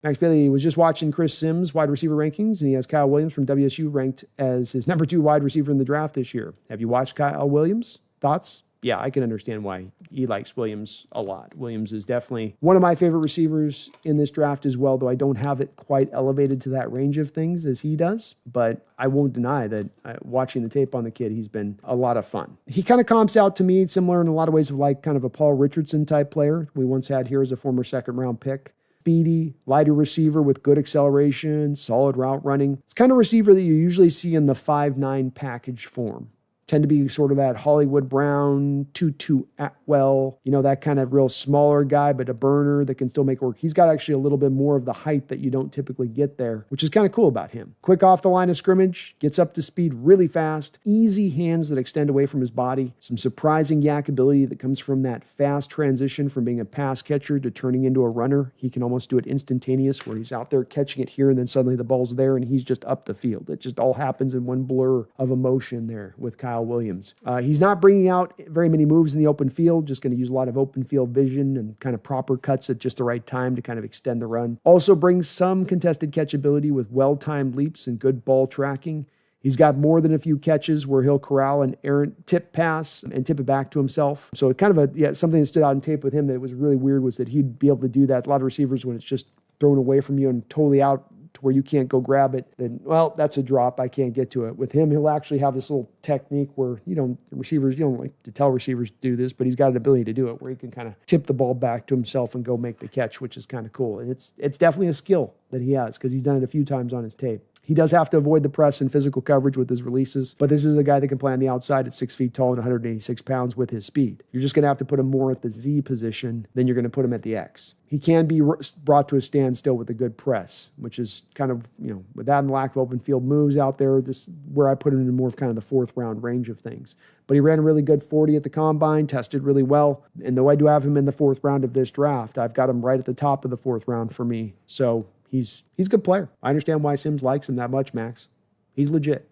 Max Bailey was just watching Chris Sims' wide receiver rankings, and he has Kyle Williams from WSU ranked as his number 2 wide receiver in the draft this year. Have you watched Kyle Williams? Thoughts? Yeah, I can understand why he likes Williams a lot. Williams is definitely one of my favorite receivers in this draft as well, though I don't have it quite elevated to that range of things as he does. But I won't deny that watching the tape on the kid, he's been a lot of fun. He kind of comps out to me similar in a lot of ways of like kind of a Paul Richardson type player we once had here as a former second-round pick. Speedy, lighter receiver with good acceleration, solid route running. It's kind of receiver that you usually see in the 5'9" package form. Tend to be sort of that Hollywood Brown, Tutu Atwell, that kind of real smaller guy, but a burner that can still make it work. He's got actually a little bit more of the height that you don't typically get there, which is kind of cool about him. Quick off the line of scrimmage, gets up to speed really fast, easy hands that extend away from his body, some surprising yak ability that comes from that fast transition from being a pass catcher to turning into a runner. He can almost do it instantaneous where he's out there catching it here and then suddenly the ball's there and he's just up the field. It just all happens in one blur of emotion there with Kyle Williams. He's not bringing out very many moves in the open field, just going to use a lot of open field vision and kind of proper cuts at just the right time to kind of extend the run. Also brings some contested catch ability with well-timed leaps and good ball tracking. He's got more than a few catches where he'll corral an errant tip pass and tip it back to himself. So kind of something that stood out in tape with him that was really weird was that he'd be able to do that. A lot of receivers, when it's just thrown away from you and totally out to where you can't go grab it, then, well, that's a drop. I can't get to it. With him, he'll actually have this little technique where, receivers, you don't like to tell receivers to do this, but he's got an ability to do it where he can kind of tip the ball back to himself and go make the catch, which is kind of cool. And it's definitely a skill that he has because he's done it a few times on his tape. He does have to avoid the press and physical coverage with his releases, but this is a guy that can play on the outside at 6 feet tall and 186 pounds with his speed. You're just going to have to put him more at the Z position than you're going to put him at the X. He can be brought to a standstill with a good press, which is kind of, with that and the lack of open field moves out there, this is where I put him in more of kind of the 4th round range of things. But he ran a really good 40 at the combine, tested really well. And though I do have him in the 4th round of this draft, I've got him right at the top of the 4th round for me. So he's a good player. I understand why Sims likes him that much, Max. He's legit.